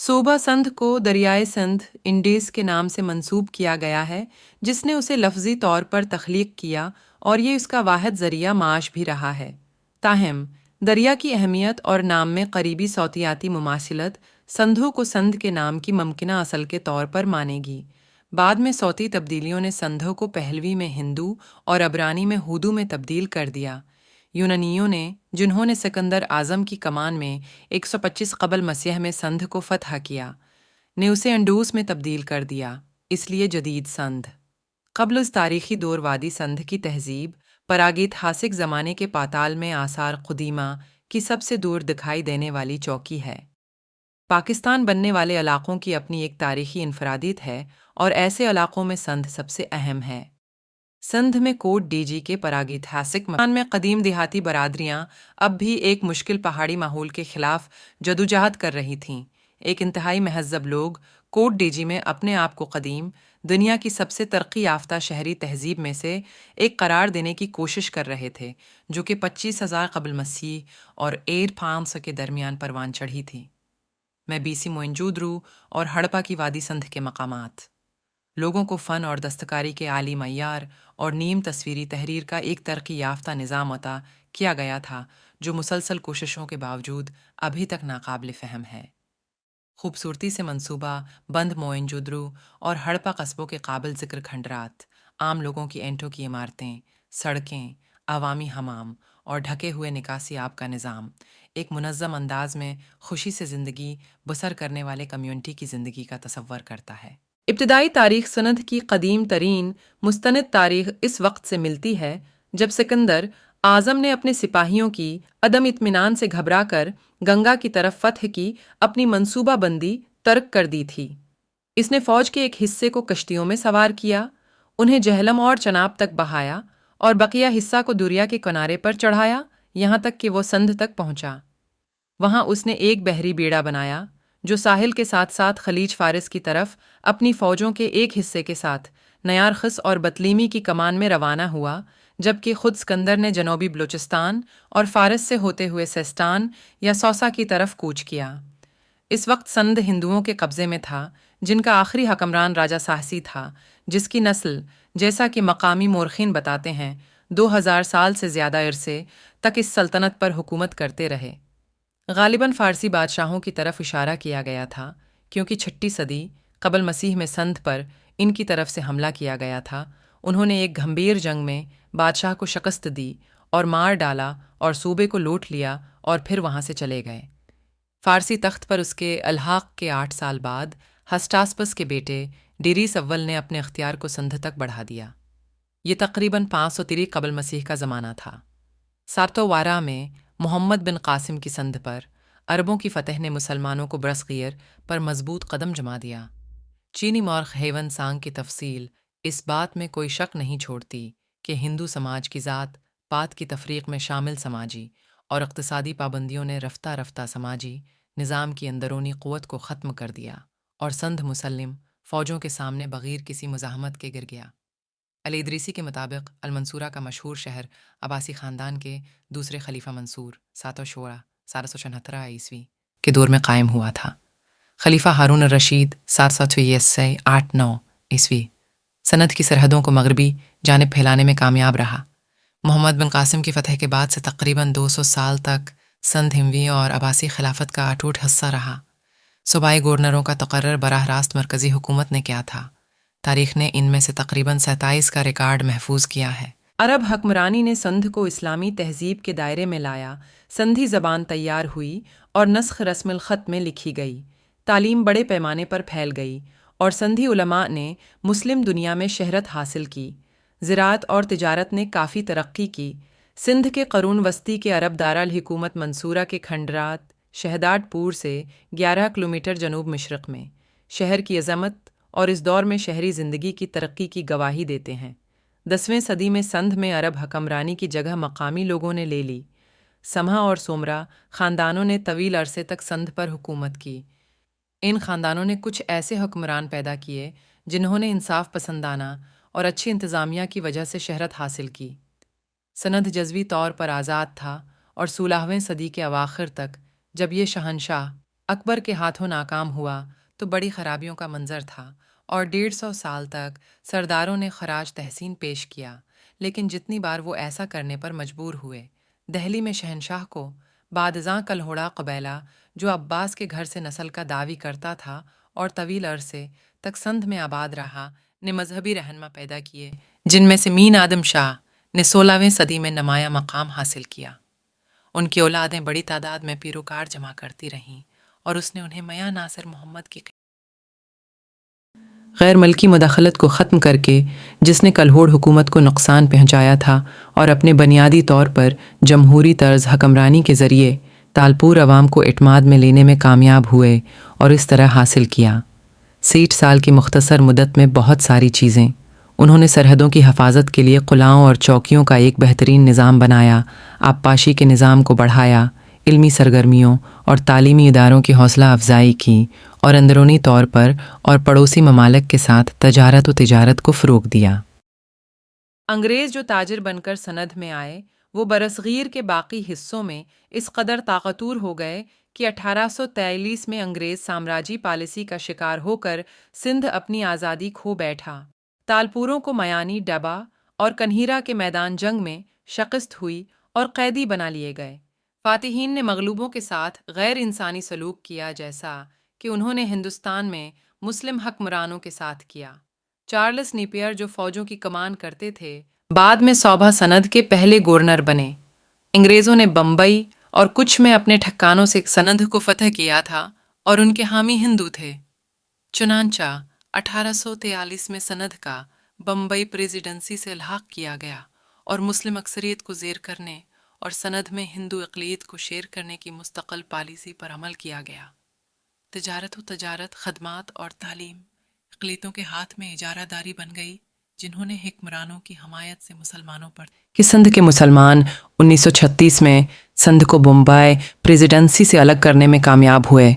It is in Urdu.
صوبہ سندھ کو دریائے سندھ انڈیز کے نام سے منسوب کیا گیا ہے، جس نے اسے لفظی طور پر تخلیق کیا اور یہ اس کا واحد ذریعہ معاش بھی رہا ہے۔ تاہم دریا کی اہمیت اور نام میں قریبی صوتیاتی مماثلت سندھو کو سندھ کے نام کی ممکنہ اصل کے طور پر مانے گی۔ بعد میں صوتی تبدیلیوں نے سندھو کو پہلوی میں ہندو اور عبرانی میں ہودو میں تبدیل کر دیا۔ یونانیوں نے، جنہوں نے سکندر اعظم کی کمان میں 125 قبل مسیح میں سندھ کو فتح کیا، نے اسے انڈوس میں تبدیل کر دیا، اس لیے جدید سندھ۔ قبل اس تاریخی دور وادی سندھ کی تہذیب پراگیتہاسک زمانے کے پاتال میں آثار قدیمہ کی سب سے دور دکھائی دینے والی چوکی ہے۔ پاکستان بننے والے علاقوں کی اپنی ایک تاریخی انفرادیت ہے اور ایسے علاقوں میں سندھ سب سے اہم ہے۔ سندھ میں کوٹ ڈی جی کے پراگیتہاسک مکان میں قدیم دیہاتی برادریاں اب بھی ایک مشکل پہاڑی ماحول کے خلاف جدوجہد کر رہی تھیں۔ ایک انتہائی مہذب لوگ کوٹ ڈی جی میں اپنے آپ کو قدیم دنیا کی سب سے ترقی یافتہ شہری تہذیب میں سے ایک قرار دینے کی کوشش کر رہے تھے، جو کہ 25,000 قبل مسیح اور 8,500 کے درمیان پروان چڑھی تھی۔ میں BC موئنجودرو اور ہڑپا کی وادی سندھ کے مقامات، لوگوں کو فن اور دستکاری کے عالی معیار اور نیم تصویری تحریر کا ایک ترقی یافتہ نظام عطا کیا گیا تھا، جو مسلسل کوششوں کے باوجود ابھی تک ناقابل فہم ہے۔ خوبصورتی سے منصوبہ بند موئنجودرو اور ہڑپا قصبوں کے قابل ذکر کھنڈرات، عام لوگوں کی اینٹوں کی عمارتیں، سڑکیں، عوامی حمام اور ڈھکے ہوئے نکاسی آب کا نظام ایک منظم انداز میں خوشی سے زندگی بسر کرنے والے کمیونٹی کی زندگی کا تصور کرتا ہے۔ ابتدائی تاریخ سندھ کی قدیم ترین مستند تاریخ اس وقت سے ملتی ہے جب سکندر اعظم نے اپنے سپاہیوں کی عدم اطمینان سے گھبرا کر گنگا کی طرف فتح کی اپنی منصوبہ بندی ترک کر دی تھی۔ اس نے فوج کے ایک حصے کو کشتیوں میں سوار کیا، انہیں جہلم اور چناب تک بہایا اور بقیہ حصہ کو دریا کے کنارے پر چڑھایا، یہاں تک کہ وہ سندھ تک پہنچا۔ وہاں اس نے ایک بحری بیڑا بنایا جو ساحل کے ساتھ ساتھ خلیج فارس کی طرف اپنی فوجوں کے ایک حصے کے ساتھ نیارخس اور بطلیمی کی کمان میں روانہ ہوا، جبکہ خود سکندر نے جنوبی بلوچستان اور فارس سے ہوتے ہوئے سیستان یا سوسا کی طرف کوچ کیا۔ اس وقت سندھ ہندوؤں کے قبضے میں تھا، جن کا آخری حکمران راجہ ساہسی تھا، جس کی نسل، جیسا کہ مقامی مورخین بتاتے ہیں، 2000 سال سے زیادہ عرصے تک اس سلطنت پر حکومت کرتے رہے۔ غالباً فارسی بادشاہوں کی طرف اشارہ کیا گیا تھا، کیونکہ 6 صدی قبل مسیح میں سندھ پر ان کی طرف سے حملہ کیا گیا تھا۔ انہوں نے ایک گھمبیر جنگ میں بادشاہ کو شکست دی اور مار ڈالا اور صوبے کو لوٹ لیا اور پھر وہاں سے چلے گئے۔ فارسی تخت پر اس کے الحاق کے 8 سال بعد ہسٹاسپس کے بیٹے ڈیریس اول نے اپنے اختیار کو سندھ تک بڑھا دیا۔ یہ تقریباً 530 قبل مسیح کا زمانہ تھا۔ ساتووارہ میں محمد بن قاسم کی سندھ پر عربوں کی فتح نے مسلمانوں کو برصغیر پر مضبوط قدم جما دیا۔ چینی مورخ ہیون سانگ کی تفصیل اس بات میں کوئی شک نہیں چھوڑتی کہ ہندو سماج کی ذات پات کی تفریق میں شامل سماجی اور اقتصادی پابندیوں نے رفتہ رفتہ سماجی نظام کی اندرونی قوت کو ختم کر دیا اور سندھ مسلم فوجوں کے سامنے بغیر کسی مزاحمت کے گر گیا۔ علی ادریسی کے مطابق المنصورہ کا مشہور شہر عباسی خاندان کے دوسرے خلیفہ منصور ساتو شورا 776 عیسوی کے دور میں قائم ہوا تھا۔ خلیفہ ہارون الرشید 786 عیسوی سند کی سرحدوں کو مغربی جانب پھیلانے میں کامیاب رہا۔ محمد بن قاسم کی فتح کے بعد سے تقریباً 200 سال تک سندھ ہموی اور عباسی خلافت کا اٹوٹ حصہ رہا۔ صوبائی گورنروں کا تقرر براہ راست مرکزی حکومت نے کیا تھا۔ تاریخ نے ان میں سے تقریباً 27 کا ریکارڈ محفوظ کیا ہے۔ عرب حکمرانی نے سندھ کو اسلامی تہذیب کے دائرے میں لایا، سندھی زبان تیار ہوئی اور نسخ رسم الخط میں لکھی گئی، تعلیم بڑے پیمانے پر پھیل گئی اور سندھی علماء نے مسلم دنیا میں شہرت حاصل کی۔ زراعت اور تجارت نے کافی ترقی کی۔ سندھ کے قرون وسطی کے عرب دارالحکومت منصورہ کے کھنڈرات شہداد پور سے 11 کلومیٹر جنوب مشرق میں شہر کی عظمت اور اس دور میں شہری زندگی کی ترقی کی گواہی دیتے ہیں۔ 10ویں صدی میں سندھ میں عرب حکمرانی کی جگہ مقامی لوگوں نے لے لی۔ سمھا اور سومرا خاندانوں نے طویل عرصے تک سندھ پر حکومت کی۔ ان خاندانوں نے کچھ ایسے حکمران پیدا کیے جنہوں نے انصاف پسندانہ اور اچھی انتظامیہ کی وجہ سے شہرت حاصل کی۔ سندھ جزوی طور پر آزاد تھا اور 16ویں صدی کے اواخر تک، جب یہ شہنشاہ اکبر کے ہاتھوں ناکام ہوا تو بڑی خرابیوں کا منظر تھا اور 150 سال تک سرداروں نے خراج تحسین پیش کیا، لیکن جتنی بار وہ ایسا کرنے پر مجبور ہوئے، دہلی میں شہنشاہ کو بعدازاں کلہوڑا قبیلہ جو عباس کے گھر سے نسل کا دعوی کرتا تھا اور طویل عرصے تک سندھ میں آباد رہا، نے مذہبی رہنما پیدا کیے، جن میں سے مین آدم شاہ نے 16ویں صدی میں نمایاں مقام حاصل کیا۔ ان کی اولادیں بڑی تعداد میں پیروکار جمع کرتی رہیں اور اس نے انہیں میاں ناصر محمد کی غیر ملکی مداخلت کو ختم کر کے، جس نے کلہوڑ حکومت کو نقصان پہنچایا تھا، اور اپنے بنیادی طور پر جمہوری طرز حکمرانی کے ذریعے تالپور عوام کو اعتماد میں لینے میں کامیاب ہوئے اور اس طرح حاصل کیا 60 سال کی مختصر مدت میں بہت ساری چیزیں۔ انہوں نے سرحدوں کی حفاظت کے لیے قلعوں اور چوکیوں کا ایک بہترین نظام بنایا، آبپاشی کے نظام کو بڑھایا، علمی سرگرمیوں اور تعلیمی اداروں کی حوصلہ افزائی کی، اور اندرونی طور پر اور پڑوسی ممالک کے ساتھ تجارت کو فروغ دیا۔ انگریز جو تاجر بن کر سندھ میں آئے، وہ برصغیر کے باقی حصوں میں اس قدر طاقتور ہو گئے کہ 1843 میں انگریز سامراجی پالیسی کا شکار ہو کر سندھ اپنی آزادی کھو بیٹھا۔ تالپوروں کو میانی ڈبہ اور کنہیرا کے میدان جنگ میں شکست ہوئی اور قیدی بنا لیے گئے۔ فاتحین نے مغلوبوں کے ساتھ غیر انسانی سلوک کیا، جیسا کہ انہوں نے ہندوستان میں مسلم حکمرانوں کے ساتھ کیا۔ چارلس نیپیئر جو فوجوں کی کمان کرتے تھے، بعد میں صوبہ سندھ کے پہلے گورنر بنے۔ انگریزوں نے بمبئی اور کچھ میں اپنے ٹھکانوں سے سندھ کو فتح کیا تھا اور ان کے حامی ہندو تھے۔ چنانچہ 1843 میں سندھ کا بمبئی پریزیڈنسی سے الحاق کیا گیا اور مسلم اکثریت کو زیر کرنے اور سندھ میں ہندو اقلیت کو شیر کرنے کی مستقل پالیسی پر عمل کیا گیا۔ تجارت، خدمات اور تعلیم اقلیتوں کے ہاتھ میں اجارہ داری بن گئی، جنہوں نے حکمرانوں کی حمایت سے مسلمانوں پر کہ سندھ کے مسلمان 1936 میں سندھ کو بمبئی پریزیڈنسی سے الگ کرنے میں کامیاب ہوئے۔